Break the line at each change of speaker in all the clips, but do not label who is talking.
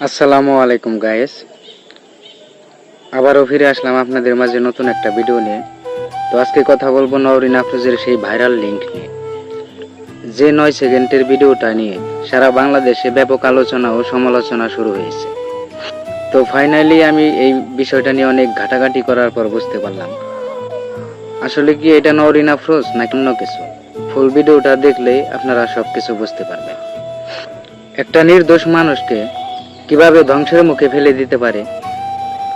আসসালামু আলাইকুম গাইস, আবারও ফিরে আসলাম আপনাদের মাঝে নতুন একটা ভিডিও নিয়ে। তো আজকে কথা বলবো নওরিন আফরোজের সেই ভাইরাল লিঙ্ক নিয়ে, যে 9 সেকেন্ডের ভিডিওটা নিয়ে সারা বাংলাদেশে ব্যাপক আলোচনা ও সমালোচনা শুরু হয়েছে। তো ফাইনালি আমি এই বিষয়টা নিয়ে অনেক ঘাটাঘাটি করার পর বুঝতে পারলাম আসলে কি এটা নওরিন আফরোজ নাকি অন্য কিছু। ফুল ভিডিওটা দেখলেই আপনারা সবকিছু বুঝতে পারবেন। একটা নির্দোষ মানুষকে কিভাবে ধ্বংসের মুখে ফেলে দিতে পারে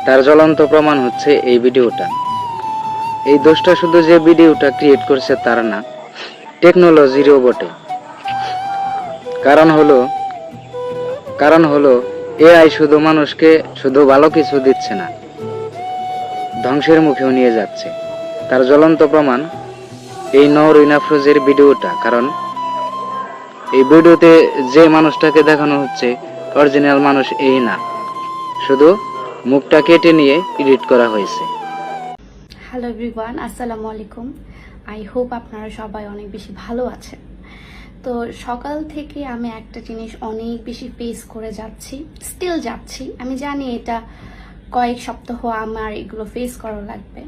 তার জ্বলন্ত প্রমাণ হচ্ছে এই ভিডিওটা। এই দোষটা শুধু যে ভিডিওটা ক্রিয়েট করছে তার না, টেকনোলজিরও বটে। কারণ হলো এআই শুধু মানুষকে শুধু ভালো কিছু দিচ্ছে না, ধ্বংসের মুখেও নিয়ে যাচ্ছে। তার জ্বলন্ত প্রমাণ এই নওরিন আফরোজের ভিডিওটা। কারণ এই ভিডিওতে যে মানুষটাকে দেখানো হচ্ছে অরিজিনাল মানুষ এই না, শুধু মুখটা কেটে নিয়ে এডিট করা হয়েছে।
হ্যালো এভরিওয়ান, আসসালামু আলাইকুম। আই হোপ আপনারা সবাই অনেক বেশি ভালো আছেন। তো সকাল থেকে আমি একটা জিনিস অনেক বেশি ফেস করে যাচ্ছি, স্টিল যাচ্ছি। আমি জানি এটা কয়েক সপ্তাহ আমার এগুলো ফেস করা লাগবে,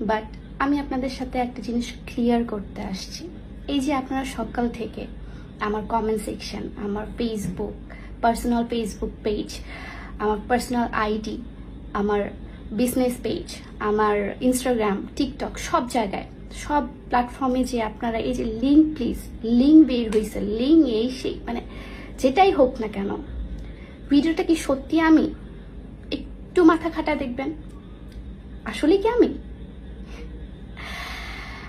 বাট আমি আপনাদের সাথে একটা জিনিস ক্লিয়ার করতে আসছি। এই যে আপনারা সকাল থেকে আমার কমেন্ট সেকশন, আমার ফেসবুক পার্সোনাল ফেসবুক পেজ, আমার পার্সোনাল আইডি, আমার বিজনেস পেজ, আমার ইনস্টাগ্রাম, টিকটক, সব জায়গায়, সব প্ল্যাটফর্মে যে আপনারা এই যে লিঙ্ক বের হয়েছে, লিঙ্ক এই সেই মানে যেটাই হোক না কেন, ভিডিওটা কি সত্যি আমি? একটু মাথা খাটা দেখবেন, আসলে কি আমি?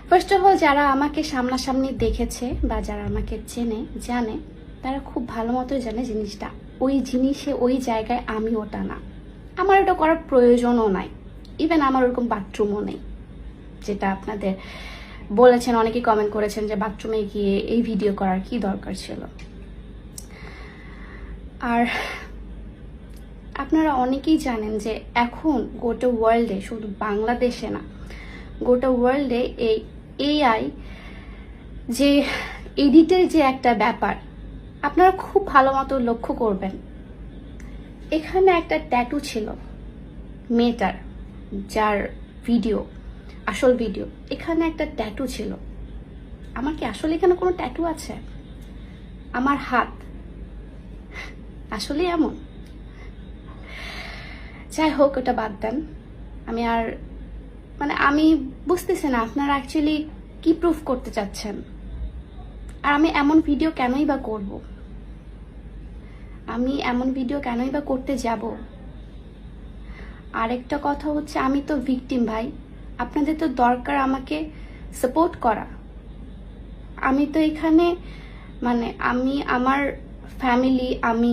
ফার্স্ট অফ অল, যারা আমাকে সামনাসামনি দেখেছে বা যারা আমাকে চেনে জানে, তারা খুব ভালো মতোই জানে জিনিসটা ওই জিনিসে ওই জায়গায় আমি ওটা না। আমার ওটা করার প্রয়োজনও নাই। ইভেন আমার ওরকম বাথরুমও নেই, যেটা আপনাদের বলেছেন, অনেকেই কমেন্ট করেছেন যে বাথরুমে গিয়ে এই ভিডিও করার কি দরকার ছিল। আর আপনারা অনেকেই জানেন যে এখন গোটা ওয়ার্ল্ডে, শুধু বাংলাদেশে না, গোটা ওয়ার্ল্ডে এই এআই যে এডিটের যে একটা ব্যাপার, আপনারা খুব ভালো মতো লক্ষ্য করবেন। এখানে একটা ট্যাটু ছিল মেয়েটার, যার ভিডিও, আসল ভিডিও, এখানে একটা ট্যাটু ছিল। আমার কি আসলে এখানে কোনো ট্যাটু আছে? আমার হাত আসলে এমন? যাই হোক, ওটা বাদ দেন। আমি বুঝতেছি না আপনারা অ্যাকচুয়ালি কি প্রুফ করতে চাচ্ছেন। আর আমি এমন ভিডিও কেনই বা করব? আমি এমন ভিডিও কেনই বা করতে যাব? আরেকটা কথা হচ্ছে, আমি তো ভিকটিম ভাই। আপনাদের তো দরকার আমাকে সাপোর্ট করা। আমি তো এখানে আমি আমার ফ্যামিলি, আমি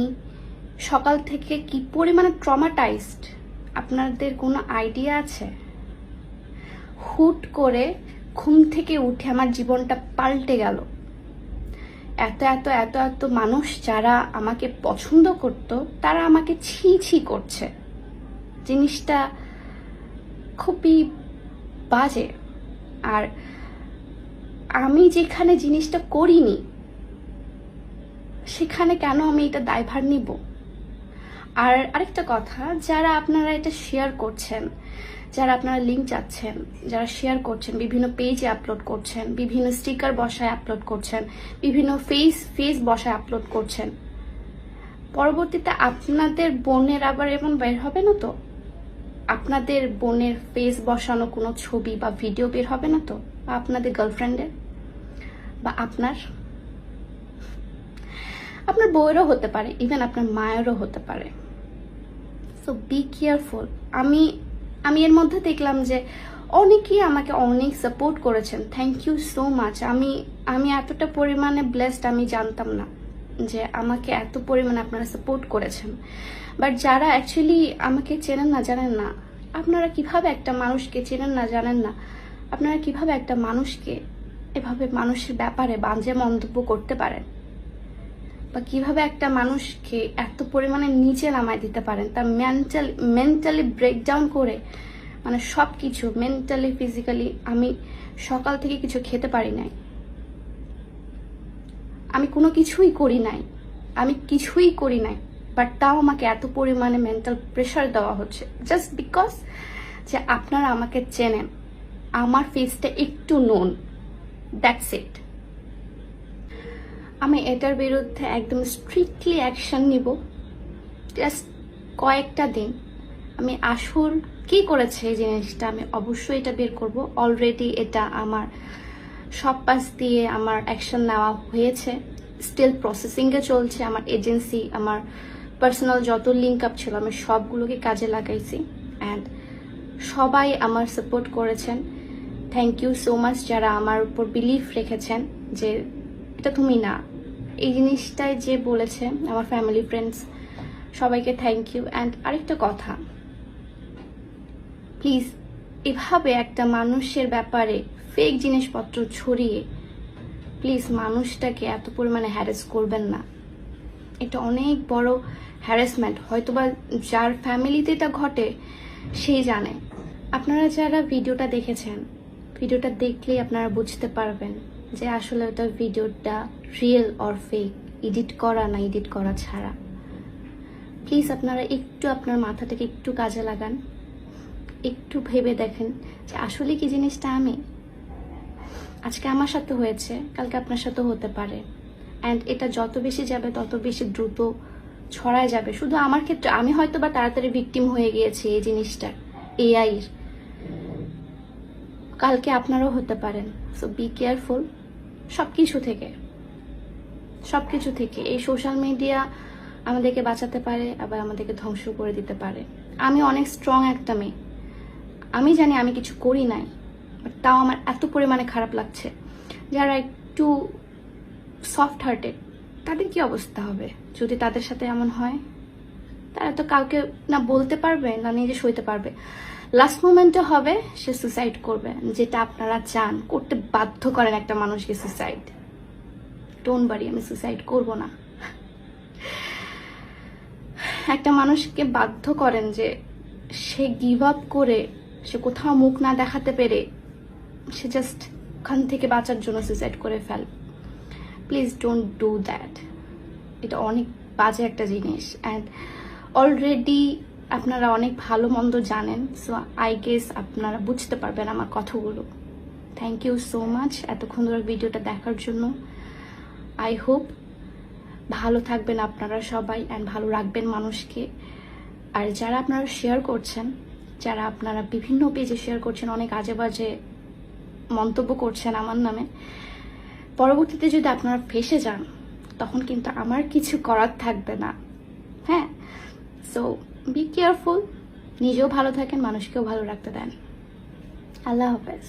সকাল থেকে কি পরিমাণে ট্রমাটাইজড, আপনাদের কোনো আইডিয়া আছে? হুট করে ঘুম থেকে উঠে আমার জীবনটা পাল্টে গেল। এত এত এত এত মানুষ যারা আমাকে পছন্দ করত, তারা আমাকে ছি ছি করছে। জিনিসটা খুবই বাজে। আর আমি যেখানে জিনিসটা করিনি, সেখানে কেন আমি এটা দায়ভার নিব? আর আরেকটা কথা, যারা আপনারা এটা শেয়ার করছেন, যারা আপনারা লিঙ্ক চাচ্ছেন, যারা শেয়ার করছেন, বিভিন্ন পেজে আপলোড করছেন, বিভিন্ন স্টিকার বসায় আপলোড করছেন, বিভিন্ন ফেস বসায় আপলোড করছেন, পরবর্তীতে আপনাদের বোনের আবার এমন বের হবে না তো? আপনাদের বোনের ফেস বসানো কোনো ছবি বা ভিডিও বের হবে না তো? বা আপনাদের গার্লফ্রেন্ডের, বা আপনার বউয়েরও হতে পারে, ইভেন আপনার মায়েরও হতে পারে। So be careful. আমি এর মধ্যে দেখলাম যে অনেকেই আমাকে অনেক সাপোর্ট করেছেন। Thank you so much. আমি এতটা পরিমাণে ব্লেসড, আমি জানতাম না যে আমাকে এত পরিমাণে আপনারা সাপোর্ট করেছেন। বাট যারা অ্যাকচুয়ালি আমাকে চেনেন না, জানেন না, আপনারা কিভাবে একটা মানুষকে চেনেন না, জানেন না, আপনারা কিভাবে একটা মানুষকে এভাবে মানুষের ব্যাপারে বাজে মন্তব্য করতে পারেন, বা কিভাবে একটা মানুষকে এত পরিমাণে নিচে নামায় দিতে পারেন, তার মেন্টালি ব্রেকডাউন করে, সব কিছু মেন্টালি, ফিজিক্যালি। আমি সকাল থেকে কিছু খেতে পারি নাই, আমি কোনো কিছুই করি নাই, বাট তাও আমাকে এত পরিমাণে মেন্টাল প্রেশার দেওয়া হচ্ছে জাস্ট বিকজ যে আপনারা আমাকে চেনেন, আমার ফেসটা একটু নোন, দ্যাটস ইট। আমি এটার বিরুদ্ধে একদম স্ট্রিক্টলি অ্যাকশন নিব। জাস্ট কয়েকটা দিন আমি আসল কি করেছে এই জিনিসটা আমি অবশ্যই এটা বের করব। অলরেডি এটা আমার সব পাশ দিয়ে আমার অ্যাকশন নেওয়া হয়েছে, স্টিল প্রসেসিংয়ে চলছে। আমার এজেন্সি, আমার পার্সোনাল যত লিঙ্ক আপ ছিল আমি সবগুলোকে কাজে লাগাইছি অ্যান্ড সবাই আমার সাপোর্ট করেছেন। থ্যাংক ইউ সো মাচ যারা আমার উপর বিলিভ রেখেছেন যে এটা তুমি না। এই জিনিসটাই যে বলেছে আমার ফ্যামিলি ফ্রেন্ডস সবাইকে থ্যাংক ইউ। অ্যান্ড আরেকটা কথা, প্লিজ এভাবে একটা মানুষের ব্যাপারে ফেক জিনিসপত্র ছড়িয়ে প্লিজ মানুষটাকে এত পরিমাণে হ্যারাস করবেন না। এটা অনেক বড় হ্যারাসমেন্ট। হয়তোবা যার ফ্যামিলিতে এটা ঘটে সেই জানে। আপনারা যারা ভিডিওটা দেখেছেন, ভিডিওটা দেখলেই আপনারা বুঝতে পারবেন যে আসলে ওটা ভিডিওটা রিয়েল অর ফেক, এডিট করা না এডিট করা ছাড়া। প্লিজ আপনারা একটু আপনার মাথাটাকে একটু কাজে লাগান, একটু ভেবে দেখেন যে আসলে কি জিনিসটা আমি। আজকে আমার সাথে হয়েছে, কালকে আপনার সাথে হতে পারে অ্যান্ড এটা যত বেশি যাবে তত বেশি দ্রুত ছড়ায় যাবে। শুধু আমার ক্ষেত্রে আমি হয়তো বা তাড়াতাড়ি ভিকটিম হয়ে গিয়েছি এই জিনিসটার, এআইর, কালকে আপনারাও হতে পারেন। সো বি কেয়ারফুল সবকিছু থেকে। এই সোশ্যাল মিডিয়া আমাদেরকে বাঁচাতে পারে আবার আমাদেরকে ধ্বংস করে দিতে পারে। আমি অনেক স্ট্রং একটা মেয়ে, আমি জানি আমি কিছু করি নাই, বাট তাও আমার এত পরিমাণে খারাপ লাগছে। যারা একটু সফট হার্টেড তাদের কি অবস্থা হবে যদি তাদের সাথে এমন হয়? তারা তো কাউকে না বলতে পারবে না নিজে সইতে পারবে। লাস্ট মোমেন্টে হবে সে সুসাইড করবে, যেটা আপনারা চান, করতে বাধ্য করেন একটা মানুষকে সুসাইড। ডোন্ট ওয়ারি, আমি সুসাইড করব না। একটা মানুষকে বাধ্য করেন যে সে গিভ আপ করে, সে কোথাও মুখ না দেখাতে পেরে সে জাস্ট ওখান থেকে বাঁচার জন্য সুসাইড করে fail. Please don't do that. এটা অনেক বাজে একটা জিনিস অ্যান্ড অলরেডি আপনারা অনেক ভালো মন্দ জানেন। সো আই গেস আপনারা বুঝতে পারবেন আমার কথাগুলো। থ্যাংক ইউ সো মাচ এতক্ষণ ধরে ভিডিওটা দেখার জন্য। আই হোপ ভালো থাকবেন আপনারা সবাই অ্যান্ড ভালো রাখবেন মানুষকে। আর যারা আপনারা শেয়ার করছেন, যারা আপনারা বিভিন্ন পেজে শেয়ার করছেন, অনেক আজে বাজে মন্তব্য করছেন আমার নামে, পরবর্তীতে যদি আপনারা ফেঁসে যান তখন কিন্তু আমার কিছু করার থাকবে না। হ্যাঁ, সো বি কেয়ারফুল, নিজেও ভালো থাকেন, মানুষকেও ভালো রাখতে দেন। আল্লাহ হাফেজ।